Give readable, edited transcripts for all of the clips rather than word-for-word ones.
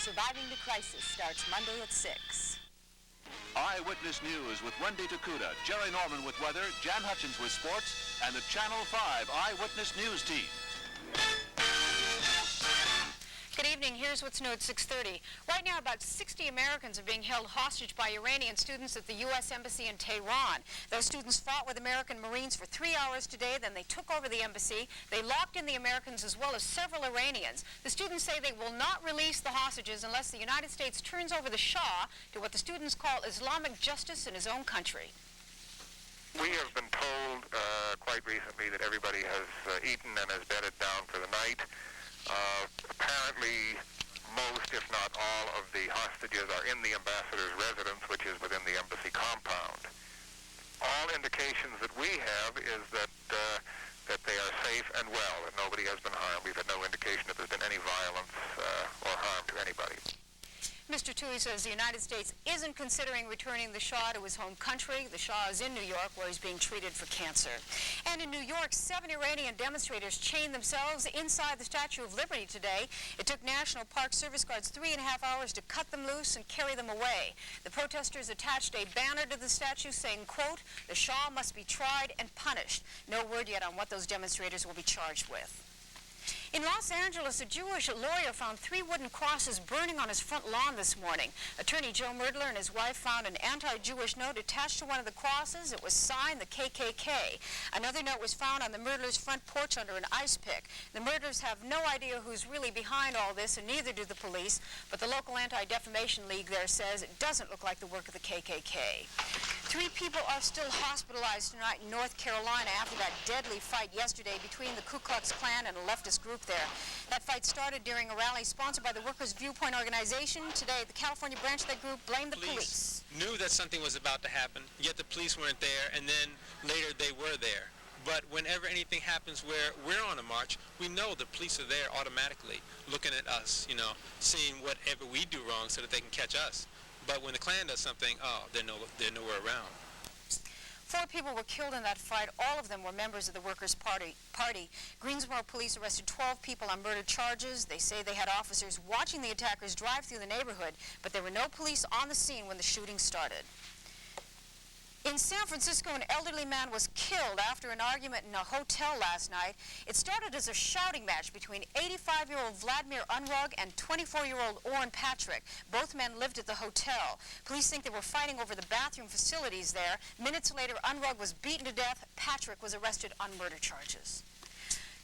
Surviving the Crisis starts Monday at 6. Eyewitness News with Wendy Takuda, Jerry Norman with weather, Jan Hutchins with sports, and the Channel 5 Eyewitness News team. Good evening. Here's what's new at 6:30. Right now, about 60 Americans are being held hostage by Iranian students at the U.S. Embassy in Tehran. Those students fought with American Marines for 3 hours today. Then they took over the embassy. They locked in the Americans as well as several Iranians. The students say they will not release the hostages unless the United States turns over the Shah to what the students call Islamic justice in his own country. We have been told quite recently that everybody has eaten and has bedded down for the night. Apparently, most, if not all, of the hostages are in the ambassador's residence, which is within the embassy compound. All indications that we have is that they are safe and well, and nobody has been harmed. We've had no indication that there's been any violence or harm to anybody. Mr. Toohey says the United States isn't considering returning the Shah to his home country. The Shah is in New York, where he's being treated for cancer. And in New York, 7 Iranian demonstrators chained themselves inside the Statue of Liberty today. It took National Park Service Guards 3.5 hours to cut them loose and carry them away. The protesters attached a banner to the statue saying, quote, "The Shah must be tried and punished." No word yet on what those demonstrators will be charged with. In Los Angeles, a Jewish lawyer found 3 wooden crosses burning on his front lawn this morning. Attorney Joe Merdler and his wife found an anti-Jewish note attached to one of the crosses. It was signed the KKK. Another note was found on the Merdlers' front porch under an ice pick. The Merdlers have no idea who's really behind all this, and neither do the police, but the local Anti-Defamation League there says it doesn't look like the work of the KKK. 3 people are still hospitalized tonight in North Carolina after that deadly fight yesterday between the Ku Klux Klan and a leftist group there. That fight started during a rally sponsored by the Workers' Viewpoint Organization. Today, the California branch of that group blamed the police. Knew that something was about to happen, yet the police weren't there, and then later they were there. But whenever anything happens where we're on a march, we know the police are there automatically, looking at us, seeing whatever we do wrong so that they can catch us. But when the Klan does something, they're nowhere around. 4 people were killed in that fight. All of them were members of the Workers' Party. Greensboro police arrested 12 people on murder charges. They say they had officers watching the attackers drive through the neighborhood, but there were no police on the scene when the shooting started. In San Francisco, an elderly man was killed after an argument in a hotel last night. It started as a shouting match between 85-year-old Vladimir Unrug and 24-year-old Orrin Patrick. Both men lived at the hotel. Police think they were fighting over the bathroom facilities there. Minutes later, Unrug was beaten to death. Patrick was arrested on murder charges.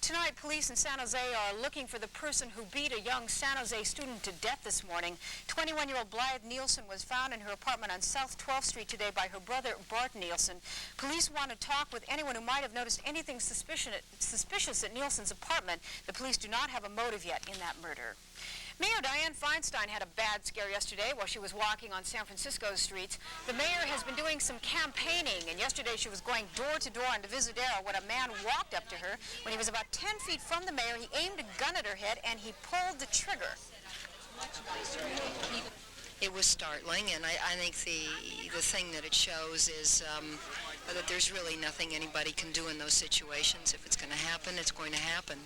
Tonight, police in San Jose are looking for the person who beat a young San Jose student to death this morning. 21-year-old Blythe Nielsen was found in her apartment on South 12th Street today by her brother, Bart Nielsen. Police want to talk with anyone who might have noticed anything suspicious at Nielsen's apartment. The police do not have a motive yet in that murder. Mayor Dianne Feinstein had a bad scare yesterday while she was walking on San Francisco's streets. The mayor has been doing some campaigning, and yesterday she was going door to door on Divisadero when a man walked up to her. When he was about 10 feet from the mayor, he aimed a gun at her head and he pulled the trigger. It was startling, and I think the thing that it shows is that there's really nothing anybody can do in those situations. If it's going to happen, it's going to happen.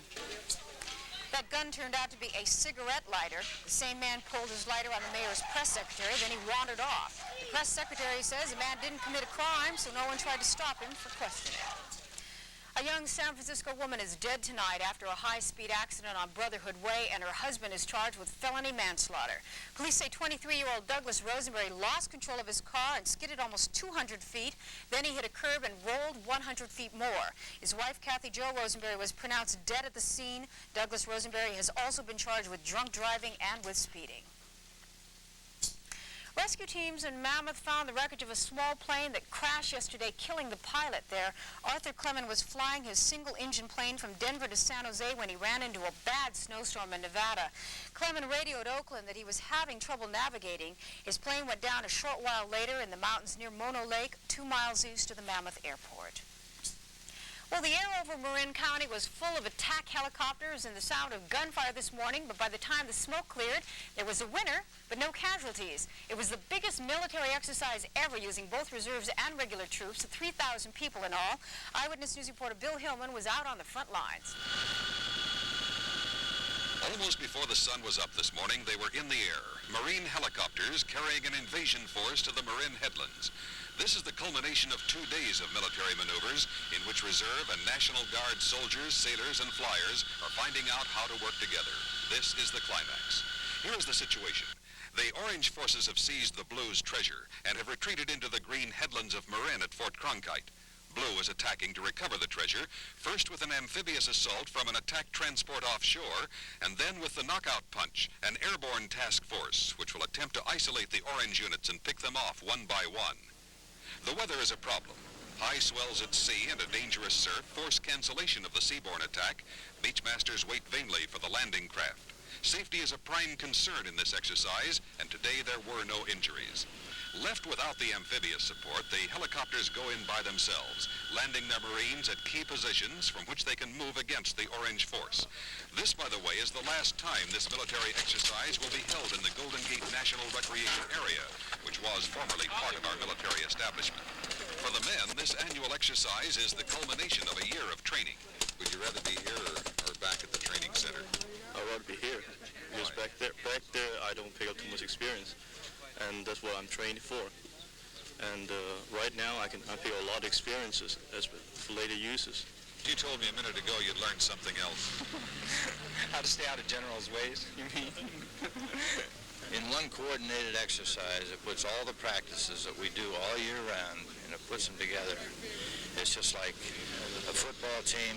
That gun turned out to be a cigarette lighter. The same man pulled his lighter on the mayor's press secretary, then he wandered off. The press secretary says the man didn't commit a crime, so no one tried to stop him for questioning. A young San Francisco woman is dead tonight after a high-speed accident on Brotherhood Way, and her husband is charged with felony manslaughter. Police say 23-year-old Douglas Rosenberry lost control of his car and skidded almost 200 feet. Then he hit a curb and rolled 100 feet more. His wife, Kathy Jo Rosenberry, was pronounced dead at the scene. Douglas Rosenberry has also been charged with drunk driving and with speeding. Rescue teams in Mammoth found the wreckage of a small plane that crashed yesterday, killing the pilot there. Arthur Clement was flying his single-engine plane from Denver to San Jose when he ran into a bad snowstorm in Nevada. Clement radioed Oakland that he was having trouble navigating. His plane went down a short while later in the mountains near Mono Lake, 2 miles east of the Mammoth Airport. Well, the air over Marin County was full of attack helicopters and the sound of gunfire this morning, but by the time the smoke cleared, there was a winner, but no casualties. It was the biggest military exercise ever using both reserves and regular troops, 3,000 people in all. Eyewitness News reporter Bill Hillman was out on the front lines. Almost before the sun was up this morning, they were in the air. Marine helicopters carrying an invasion force to the Marin headlands. This is the culmination of 2 days of military maneuvers in which Reserve and National Guard soldiers, sailors, and flyers are finding out how to work together. This is the climax. Here is the situation. The Orange forces have seized the Blue's treasure and have retreated into the green headlands of Marin at Fort Cronkite. Blue is attacking to recover the treasure, first with an amphibious assault from an attack transport offshore, and then with the knockout punch, an airborne task force, which will attempt to isolate the Orange units and pick them off one by one. The weather is a problem. High swells at sea and a dangerous surf force cancellation of the seaborne attack. Beachmasters wait vainly for the landing craft. Safety is a prime concern in this exercise, and today there were no injuries. Left without the amphibious support, the helicopters go in by themselves, landing their Marines at key positions from which they can move against the Orange force. This, by the way, is the last time this military exercise will be held in the Golden Gate National Recreation Area, which was formerly part of our military establishment. For the men, this annual exercise is the culmination of a year of training. Would you rather be here or back at the training center? I'd rather be here, because back there I don't pick up too much experience, and that's what I'm training for. And right now I pick up a lot of experiences for later uses. You told me a minute ago you'd learned something else. How to stay out of general's ways, you mean? In one coordinated exercise, it puts all the practices that we do all year round, and it puts them together. It's just like a football team.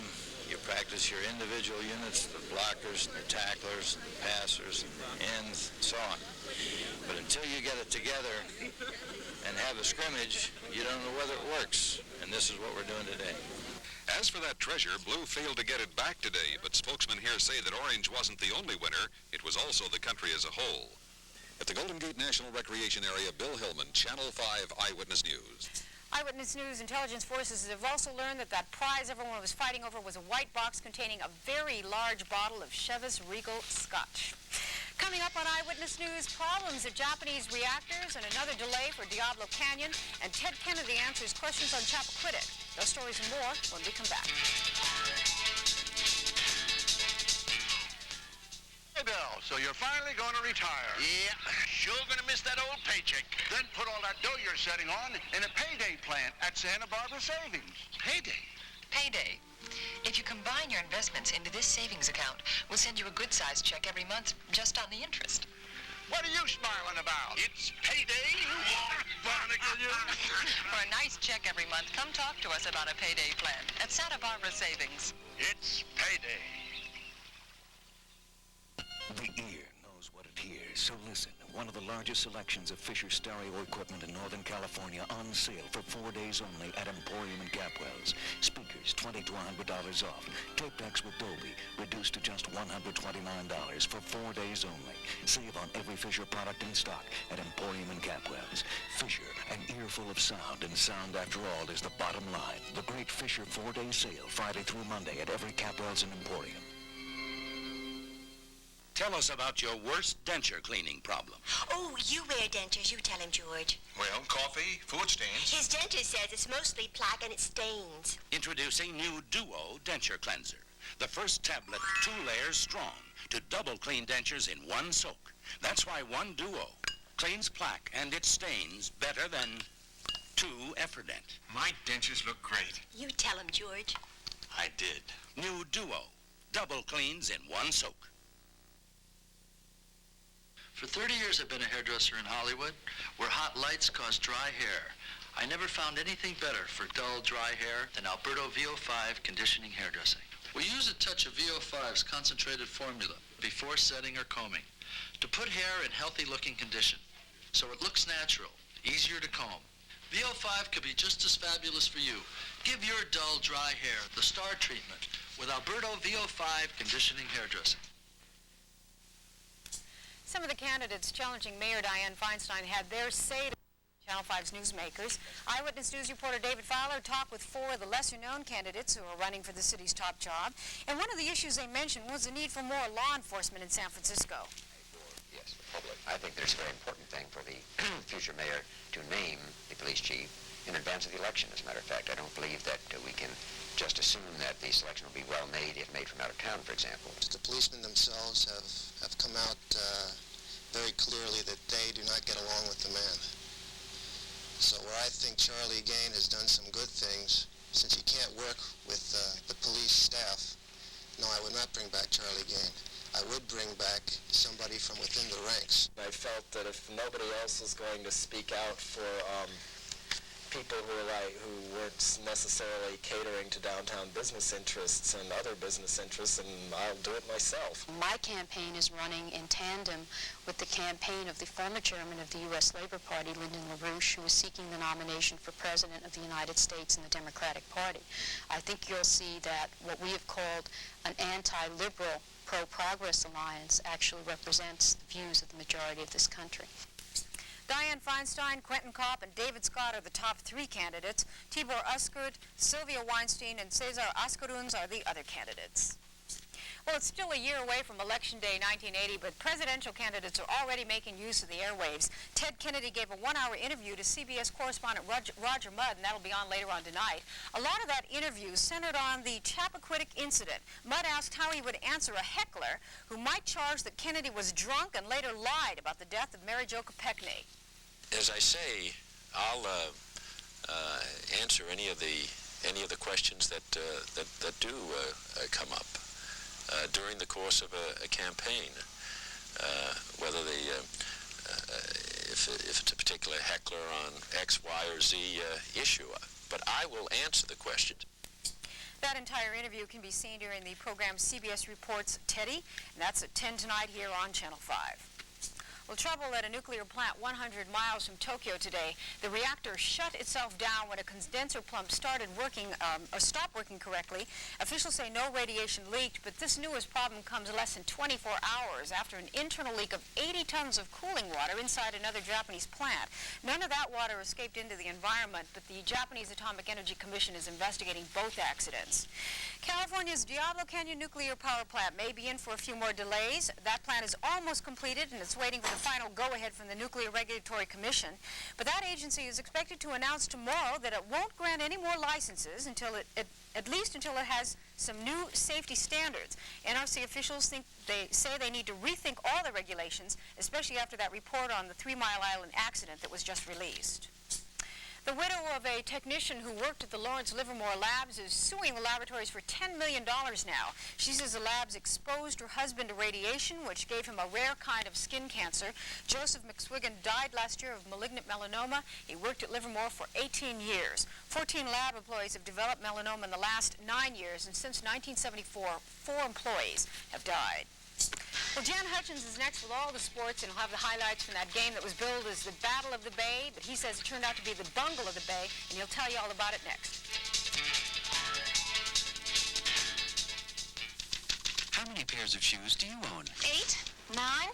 You practice your individual units, the blockers, the tacklers, the passers, ends, so on. But until you get it together and have a scrimmage, you don't know whether it works. And this is what we're doing today. As for that treasure, Blue failed to get it back today, but spokesmen here say that Orange wasn't the only winner. It was also the country as a whole. At the Golden Gate National Recreation Area, Bill Hillman, Channel 5 Eyewitness News. Eyewitness News intelligence forces have also learned that prize everyone was fighting over was a white box containing a very large bottle of Chivas Regal Scotch. Coming up on Eyewitness News, problems at Japanese reactors and another delay for Diablo Canyon, and Ted Kennedy answers questions on Chappaquiddick. Those stories and more when we come back. Hey, Bill, so you're finally going to retire? Yeah, sure gonna miss that old paycheck. Then put all that dough you're setting on in a payday plan at Santa Barbara Savings. Payday? Payday. If you combine your investments into this savings account, we'll send you a good-sized check every month just on the interest. What are you smiling about? It's payday, Barnacle, you. For a nice check every month, come talk to us about a payday plan at Santa Barbara Savings. It's payday. The ear knows what it hears, so listen. One of the largest selections of Fisher stereo equipment in Northern California on sale for 4 days only at Emporium and Capwell's. Speakers, $20 to $100 off. Tape decks with Dolby, reduced to just $129 for 4 days only. Save on every Fisher product in stock at Emporium and Capwell's. Fisher, an earful of sound, and sound, after all, is the bottom line. The great Fisher 4-day sale, Friday through Monday at every Capwell's and Emporium. Tell us about your worst denture cleaning problem. Oh, you wear dentures. You tell him, George. Well, coffee, food stains. His dentist says it's mostly plaque and it stains. Introducing new Duo Denture Cleanser. The first tablet, 2 layers strong, to double clean dentures in one soak. That's why one Duo cleans plaque and its stains better than 2 Efferdent. My dentures look great. You tell him, George. I did. New Duo, double cleans in one soak. For 30 years I've been a hairdresser in Hollywood, where hot lights cause dry hair. I never found anything better for dull, dry hair than Alberto VO5 conditioning hairdressing. We use a touch of VO5's concentrated formula before setting or combing to put hair in healthy-looking condition, so it looks natural, easier to comb. VO5 could be just as fabulous for you. Give your dull, dry hair the star treatment with Alberto VO5 conditioning hairdressing. Some of the candidates challenging Mayor Dianne Feinstein had their say to Channel 5's newsmakers. Eyewitness News reporter David Fowler talked with 4 of the lesser-known candidates who are running for the city's top job. And one of the issues they mentioned was the need for more law enforcement in San Francisco. Yes, the public. I think there's a very important thing for the future mayor to name the police chief in advance of the election, as a matter of fact. I don't believe that we can just assume that the selection will be well made if made from out of town, for example. The policemen themselves have come out very clearly that they do not get along with the man. So where I think Charlie Gain has done some good things, since he can't work with the police staff, no, I would not bring back Charlie Gain. I would bring back somebody from within the ranks. I felt that if nobody else was going to speak out for people who weren't necessarily catering to downtown business interests and other business interests, and I'll do it myself. My campaign is running in tandem with the campaign of the former chairman of the U.S. Labor Party, Lyndon LaRouche, who is seeking the nomination for President of the United States in the Democratic Party. I think you'll see that what we have called an anti-liberal pro-progress alliance actually represents the views of the majority of this country. Dianne Feinstein, Quentin Kopp, and David Scott are the top three candidates. Tibor Uskud, Sylvia Weinstein, and Cesar Ascaruns are the other candidates. Well, it's still a year away from Election Day 1980, but presidential candidates are already making use of the airwaves. Ted Kennedy gave a one-hour interview to CBS correspondent Roger Mudd, and that'll be on later on tonight. A lot of that interview centered on the Chappaquiddick incident. Mudd asked how he would answer a heckler who might charge that Kennedy was drunk and later lied about the death of Mary Jo Kopechne. As I say, I'll answer any of the questions that do come up during the course of a campaign, whether if it's a particular heckler on X, Y, or Z issue. But I will answer the questions. That entire interview can be seen during the program CBS Reports Teddy, and that's at 10 tonight here on Channel 5. Well, trouble at a nuclear plant 100 miles from Tokyo today. The reactor shut itself down when a condenser pump stopped working correctly. Officials say no radiation leaked, but this newest problem comes less than 24 hours after an internal leak of 80 tons of cooling water inside another Japanese plant. None of that water escaped into the environment, but the Japanese Atomic Energy Commission is investigating both accidents. California's Diablo Canyon nuclear power plant may be in for a few more delays. That plant is almost completed, and it's waiting for the final go-ahead from the Nuclear Regulatory Commission. But that agency is expected to announce tomorrow that it won't grant any more licenses until at least until it has some new safety standards. NRC officials say they need to rethink all the regulations, especially after that report on the 3 Mile Island accident that was just released. The widow of a technician who worked at the Lawrence Livermore Labs is suing the laboratories for $10 million now. She says the labs exposed her husband to radiation, which gave him a rare kind of skin cancer. Joseph McSwiggan died last year of malignant melanoma. He worked at Livermore for 18 years. 14 lab employees have developed melanoma in the last 9 years, and since 1974, 4 employees have died. Well, Jan Hutchins is next with all the sports, and he'll have the highlights from that game that was billed as the Battle of the Bay, but he says it turned out to be the Bungle of the Bay, and he'll tell you all about it next. How many pairs of shoes do you own? 8, 9.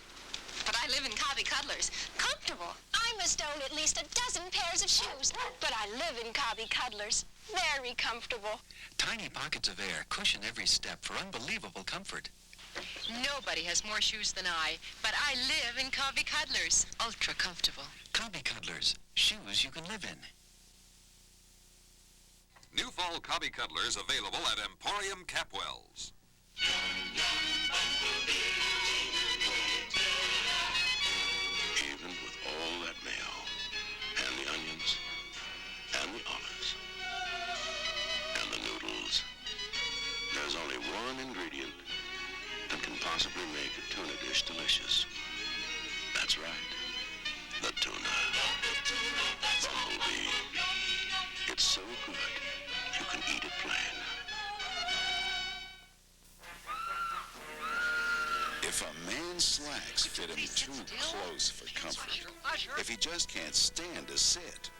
But I live in Cobby Cuddlers. Comfortable. I must own at least a dozen pairs of shoes. But I live in Cobby Cuddlers. Very comfortable. Tiny pockets of air cushion every step for unbelievable comfort. Nobody has more shoes than I, but I live in Cobby Cuddlers. Ultra comfortable. Cobby Cuddlers. Shoes you can live in. New fall Cobby Cuddlers available at Emporium Capwells. Even with all that mayo, and the onions, and the olives, and the noodles, there's only one ingredient that can possibly make a tuna dish delicious. That's right, the tuna. Bumblebee. It's so good, you can eat it plain. If a man's slacks fit him too close for comfort, if he just can't stand to sit,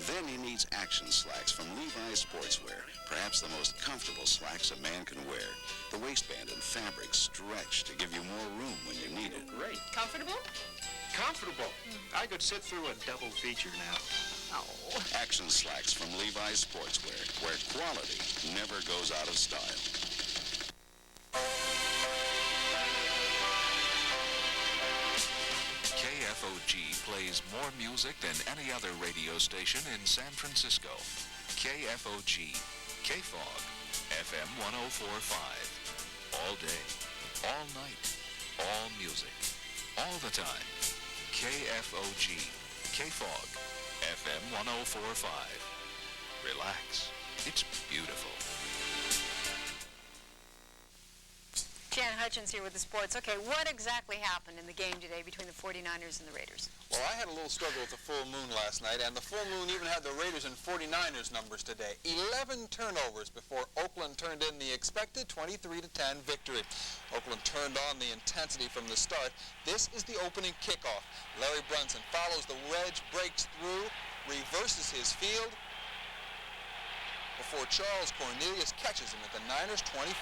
then he needs action slacks from Levi's Sportswear, perhaps the most comfortable slacks a man can wear. The waistband and fabric stretch to give you more room when you need it. Great. Comfortable? Comfortable. I could sit through a double feature now. Oh. Action slacks from Levi's Sportswear, where quality never goes out of style. KFOG plays more music than any other radio station in San Francisco. KFOG, KFOG, FM 104.5. All day, all night, all music, all the time. KFOG, KFOG, FM 104.5. Relax. It's beautiful. Jan Hutchins here with the sports. Okay, what exactly happened in the game today between the 49ers and the Raiders? Well, I had a little struggle with the full moon last night, and the full moon even had the Raiders and 49ers numbers today. 11 turnovers before Oakland turned in the expected 23-10 victory. Oakland turned on the intensity from the start. This is the opening kickoff. Larry Brunson follows the wedge, breaks through, reverses his field before Charles Cornelius catches him at the Niners' 25.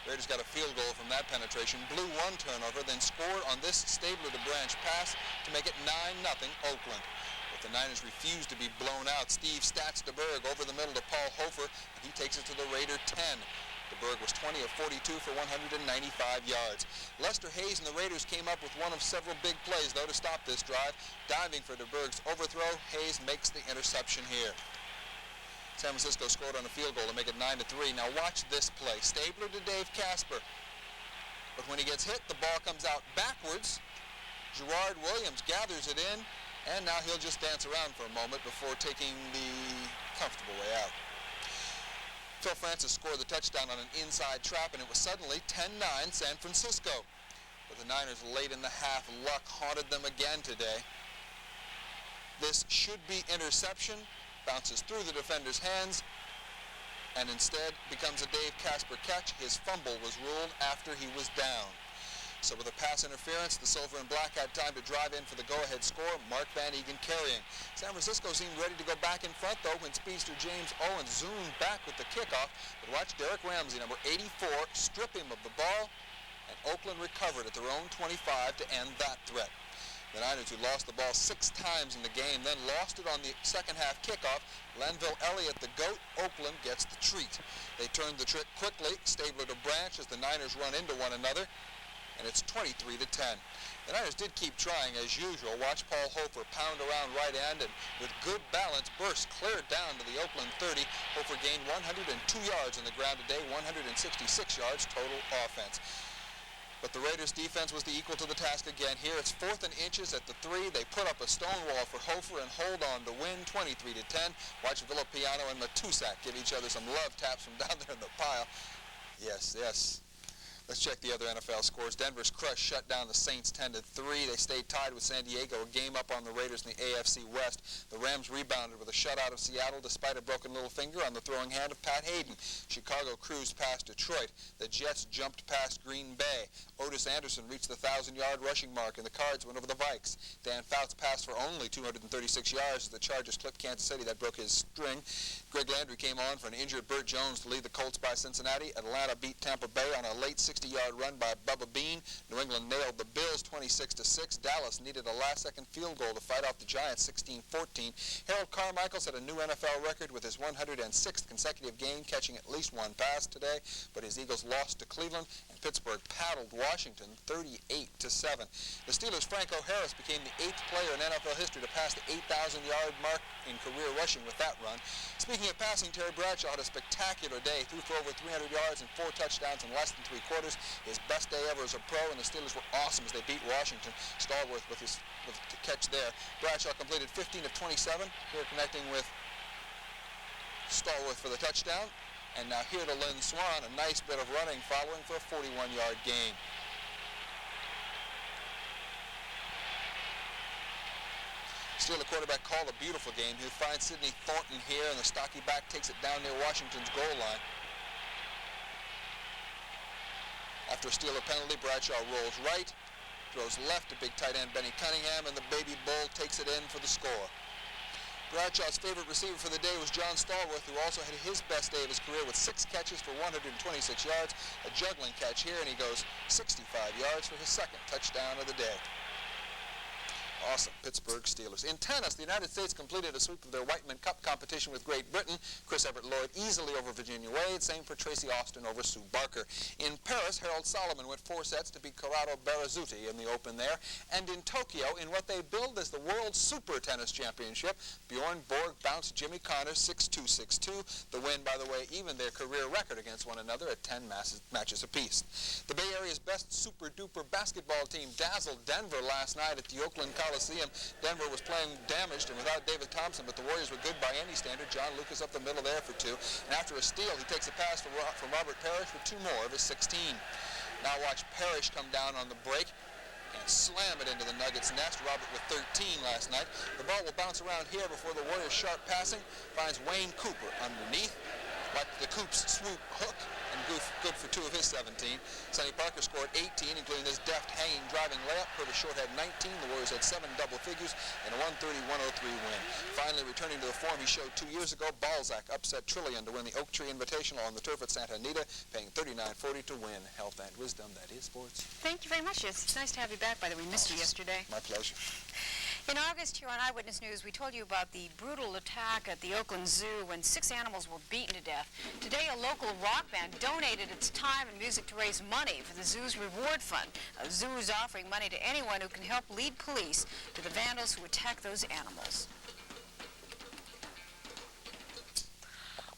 Raiders got a field goal from that penetration, blew one turnover, then scored on this Stabler to Branch pass to make it 9-0 Oakland. But the Niners refused to be blown out. Steve Stats DeBerg over the middle to Paul Hofer, and he takes it to the Raider 10. DeBerg was 20 of 42 for 195 yards. Lester Hayes and the Raiders came up with one of several big plays, though, to stop this drive. Diving for DeBerg's overthrow, Hayes makes the interception here. San Francisco scored on a field goal to make it 9-3. Now watch this play. Stabler to Dave Casper. But when he gets hit, the ball comes out backwards. Gerard Williams gathers it in, and now he'll just dance around for a moment before taking the comfortable way out. Phil Francis scored the touchdown on an inside trap, and it was suddenly 10-9 San Francisco. But the Niners late in the half, luck haunted them again today. This should be interception. Bounces through the defender's hands, and instead becomes a Dave Casper catch. His fumble was ruled after he was down. So with a pass interference, the Silver and Black had time to drive in for the go-ahead score, Mark Van Eegen carrying. San Francisco seemed ready to go back in front, though, when speedster James Owens zoomed back with the kickoff. But watch Derek Ramsey, number 84, strip him of the ball, and Oakland recovered at their own 25 to end that threat. The Niners, who lost the ball 6 times in the game, then lost it on the second half kickoff. Lenville Elliott, the GOAT, Oakland gets the treat. They turned the trick quickly, Stabler to Branch as the Niners run into one another, and it's 23-10. The Niners did keep trying as usual. Watch Paul Hofer pound around right end, and with good balance, burst clear down to the Oakland 30. Hofer gained 102 yards on the ground today, 166 yards total offense. But the Raiders' defense was the equal to the task again. Here it's 4th and inches at the 3. They put up a stone wall for Hofer and hold on to win 23-10. Watch Villapiano and Matusak give each other some love taps from down there in the pile. Yes, yes. Let's check the other NFL scores. Denver's crush shut down the Saints 10-3. They stayed tied with San Diego, a game up on the Raiders in the AFC West. The Rams rebounded with a shutout of Seattle despite a broken little finger on the throwing hand of Pat Hayden. Chicago cruised past Detroit. The Jets jumped past Green Bay. Otis Anderson reached the 1,000-yard rushing mark, and the Cards went over the Vikes. Dan Fouts passed for only 236 yards as the Chargers clipped Kansas City. That broke his string. Greg Landry came on for an injured Burt Jones to lead the Colts by Cincinnati. Atlanta beat Tampa Bay on a late 60-yard run by Bubba Bean. New England nailed the Bills 26-6. Dallas needed a last-second field goal to fight off the Giants 16-14. Harold Carmichael set a new NFL record with his 106th consecutive game, catching at least one pass today. But his Eagles lost to Cleveland, and Pittsburgh paddled Washington 38-7. The Steelers' Franco Harris became the 8th player in NFL history to pass the 8,000-yard mark in career rushing with that run. Speaking of passing, Terry Bradshaw had a spectacular day. Threw for over 300 yards and 4 touchdowns in less than 3 quarters. His best day ever as a pro, and the Steelers were awesome as they beat Washington. Stallworth with the catch there. Bradshaw completed 15 of 27. Here connecting with Stallworth for the touchdown. And now here to Lynn Swan, a nice bit of running following for a 41-yard gain. Steeler quarterback called a beautiful game. He'll find Sidney Thornton here, and the stocky back takes it down near Washington's goal line. After a Steeler penalty, Bradshaw rolls right, throws left to big tight end Benny Cunningham, and the Baby Bull takes it in for the score. Bradshaw's favorite receiver for the day was John Stallworth, who also had his best day of his career with 6 catches for 126 yards, a juggling catch here, and he goes 65 yards for his second touchdown of the day. Awesome. Pittsburgh Steelers. In tennis, the United States completed a sweep of their Whiteman Cup competition with Great Britain. Chris Everett Lloyd easily over Virginia Wade. Same for Tracy Austin over Sue Barker. In Paris, Harold Solomon went 4 sets to beat Corrado Berazzuti in the Open there. And in Tokyo, in what they billed as the World Super Tennis Championship, Bjorn Borg bounced Jimmy Connors 6-2, 6-2. The win, by the way, evened their career record against one another at 10 matches apiece. The Bay Area's best super-duper basketball team dazzled Denver last night at the Oakland Coliseum. Denver was playing damaged and without David Thompson, but the Warriors were good by any standard. John Lucas up the middle there for 2. And after a steal, he takes a pass from Robert Parrish for 2 more of his 16. Now watch Parrish come down on the break and slam it into the Nuggets' nest. Robert with 13 last night. The ball will bounce around here before the Warriors' sharp passing finds Wayne Cooper underneath. Like the Coops swoop hook, and good for 2 of his 17. Sonny Parker scored 18, including this deft hanging driving layup. Purvis Short had 19. The Warriors had 7 double figures and a 130-103 win. Finally returning to the form he showed 2 years ago, Balzac upset Trillion to win the Oak Tree Invitational on the turf at Santa Anita, paying $39.40 to win. Health and wisdom, that is sports. Thank you very much. It's nice to have you back, by the way. We missed you yesterday. My pleasure. In August, here on Eyewitness News, we told you about the brutal attack at the Oakland Zoo when 6 animals were beaten to death. Today, a local rock band donated its time and music to raise money for the zoo's reward fund. The zoo is offering money to anyone who can help lead police to the vandals who attack those animals.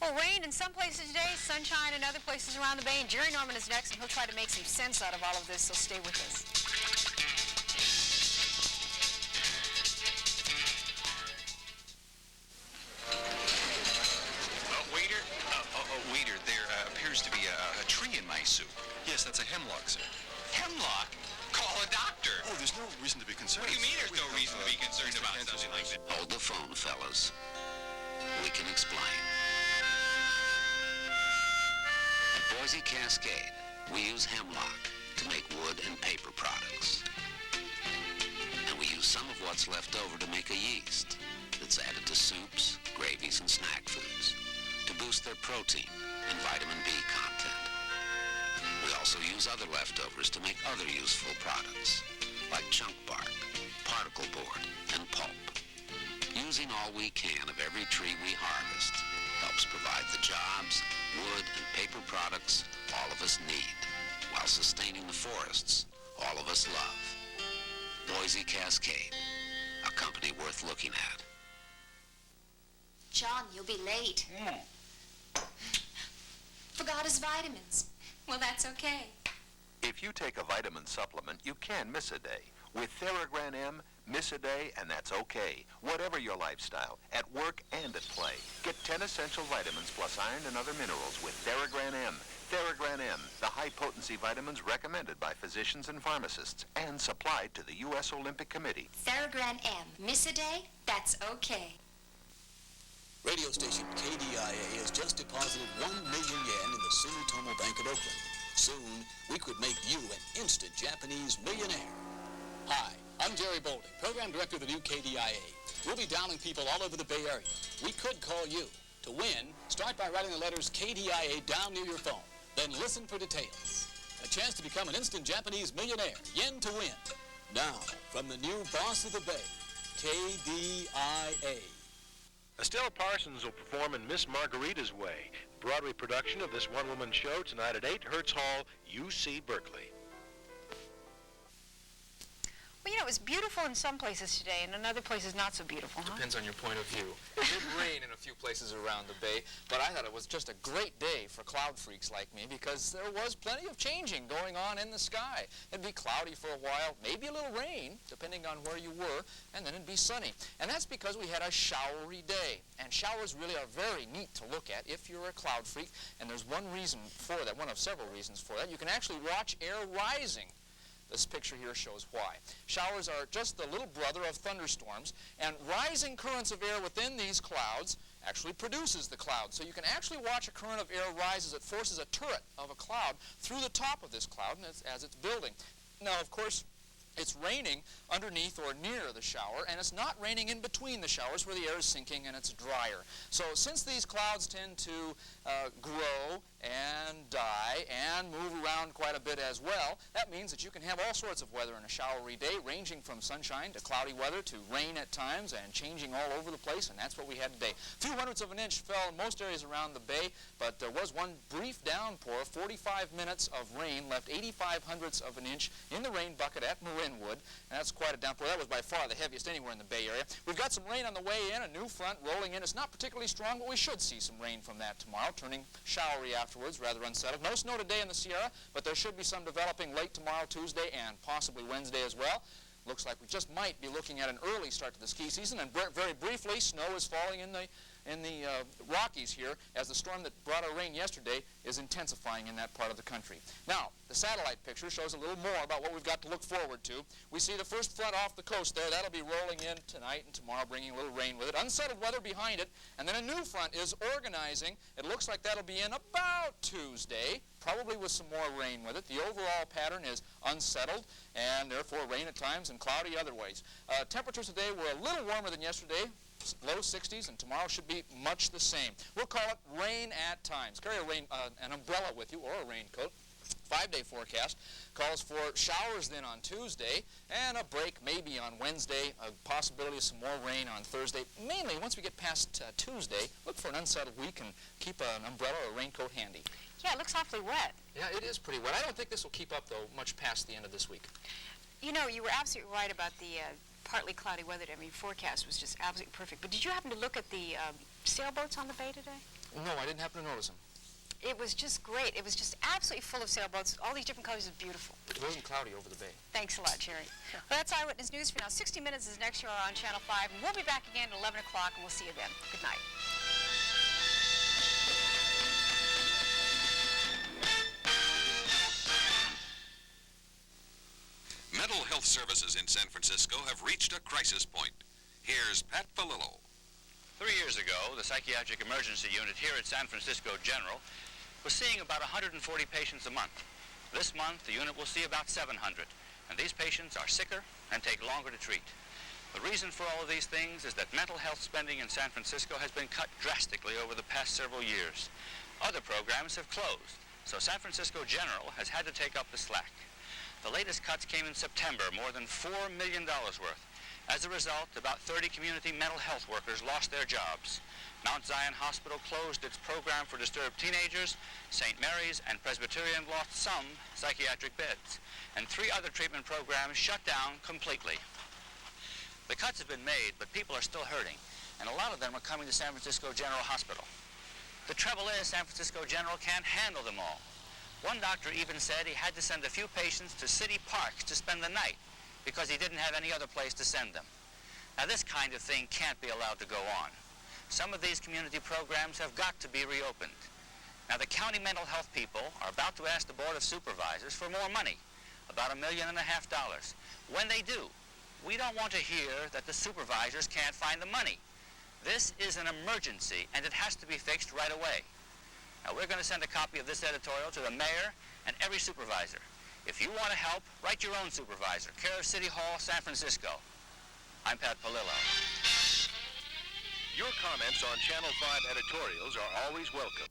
Well, rain in some places today, sunshine in other places around the bay, and Jerry Norman is next, and he'll try to make some sense out of all of this, so stay with us. Waiter, there appears to be a tree in my soup. Yes, that's a hemlock, sir. Hemlock? Call a doctor. Oh, there's no reason to be concerned. What do you mean there's no reason to be concerned about something like that? Hold the phone, fellas. We can explain. At Boise Cascade, we use hemlock to make wood and paper products. And we use some of what's left over to make a yeast that's added to soups, gravies, and snack foods to boost their protein and vitamin B content. We also use other leftovers to make other useful products, like chunk bark, particle board, and pulp. Using all we can of every tree we harvest helps provide the jobs, wood, and paper products all of us need, while sustaining the forests all of us love. Boise Cascade, a company worth looking at. John, you'll be late. Forgot his vitamins. Well, that's okay. If you take a vitamin supplement, you can miss a day. With Theragran M, miss a day, and that's okay. Whatever your lifestyle, at work and at play. Get 10 essential vitamins plus iron and other minerals with Theragran M. Theragran M, the high-potency vitamins recommended by physicians and pharmacists and supplied to the U.S. Olympic Committee. Theragran M. Miss a day? That's okay. Radio station KDIA has just deposited 1 million yen in the Sumitomo Bank at Oakland. Soon, we could make you an instant Japanese millionaire. Hi, I'm Jerry Bolding, Program Director of the new KDIA. We'll be dialing people all over the Bay Area. We could call you. To win, start by writing the letters KDIA down near your phone. Then listen for details. A chance to become an instant Japanese millionaire. Yen to win. Now, from the new boss of the Bay, KDIA. Estelle Parsons will perform in Miss Margarita's Way, Broadway production of this one-woman show tonight at 8 Hertz Hall, UC Berkeley. Well, you know, it was beautiful in some places today, and in other places not so beautiful, huh? Depends on your point of view. It did rain in a few places around the bay, but I thought it was just a great day for cloud freaks like me because there was plenty of changing going on in the sky. It'd be cloudy for a while, maybe a little rain, depending on where you were, and then it'd be sunny. And that's because we had a showery day. And showers really are very neat to look at if you're a cloud freak, and there's one reason for that, one of several reasons for that. You can actually watch air rising. This picture here shows why. Showers are just the little brother of thunderstorms, and rising currents of air within these clouds actually produces the cloud. So you can actually watch a current of air rise as it forces a turret of a cloud through the top of this cloud as it's building. Now, of course, it's raining underneath or near the shower, and it's not raining in between the showers where the air is sinking and it's drier. So since these clouds tend to grow and die and move around quite a bit as well. That means that you can have all sorts of weather in a showery day, ranging from sunshine to cloudy weather to rain at times and changing all over the place, and that's what we had today. A few hundredths of an inch fell in most areas around the bay, but there was one brief downpour. 45 minutes of rain left 85 hundredths of an inch in the rain bucket at Marinwood, and that's quite a downpour. That was by far the heaviest anywhere in the Bay Area. We've got some rain on the way in, a new front rolling in. It's not particularly strong, but we should see some rain from that tomorrow, turning showery afterwards, rather unsettled. No snow today in the Sierra, but there should be some developing late tomorrow, Tuesday, and possibly Wednesday as well. Looks like we just might be looking at an early start to the ski season, and very briefly, snow is falling in the Rockies here as the storm that brought our rain yesterday is intensifying in that part of the country. Now, the satellite picture shows a little more about what we've got to look forward to. We see the first front off the coast there. That'll be rolling in tonight and tomorrow, bringing a little rain with it. Unsettled weather behind it, and then a new front is organizing. It looks like that'll be in about Tuesday, probably with some more rain with it. The overall pattern is unsettled, and therefore rain at times and cloudy other ways. Temperatures today were a little warmer than yesterday, low 60s, and tomorrow should be much the same. We'll call it rain at times. Carry an umbrella with you or a raincoat. 5-day forecast calls for showers then on Tuesday and a break maybe on Wednesday, a possibility of some more rain on Thursday. Mainly, once we get past Tuesday, look for an unsettled week and keep an umbrella or a raincoat handy. Yeah, it looks awfully wet. Yeah, it is pretty wet. I don't think this will keep up, though, much past the end of this week. You know, you were absolutely right about the partly cloudy weather. I mean, forecast was just absolutely perfect. But did you happen to look at the sailboats on the bay today? No, I didn't happen to notice them. It was just great. It was just absolutely full of sailboats. All these different colors. It was beautiful. It wasn't cloudy over the bay. Thanks a lot, Jerry. Well, that's Eyewitness News for now. 60 Minutes is next year on Channel 5, and we'll be back again at 11 o'clock, and we'll see you then. Good night. Mental health services in San Francisco have reached a crisis point. Here's Pat Palillo. 3 years ago, the Psychiatric Emergency Unit here at San Francisco General was seeing about 140 patients a month. This month, the unit will see about 700, and these patients are sicker and take longer to treat. The reason for all of these things is that mental health spending in San Francisco has been cut drastically over the past several years. Other programs have closed, so San Francisco General has had to take up the slack. The latest cuts came in September, more than $4 million worth. As a result, about 30 community mental health workers lost their jobs. Mount Zion Hospital closed its program for disturbed teenagers. St. Mary's and Presbyterian lost some psychiatric beds. And 3 other treatment programs shut down completely. The cuts have been made, but people are still hurting, and a lot of them are coming to San Francisco General Hospital. The trouble is, San Francisco General can't handle them all. One doctor even said he had to send a few patients to city parks to spend the night because he didn't have any other place to send them. Now, this kind of thing can't be allowed to go on. Some of these community programs have got to be reopened. Now, the county mental health people are about to ask the Board of Supervisors for more money, about $1.5 million. When they do, we don't want to hear that the supervisors can't find the money. This is an emergency, and it has to be fixed right away. Now, we're going to send a copy of this editorial to the mayor and every supervisor. If you want to help, write your own supervisor, care of City Hall, San Francisco. I'm Pat Palillo. Your comments on Channel 5 editorials are always welcome.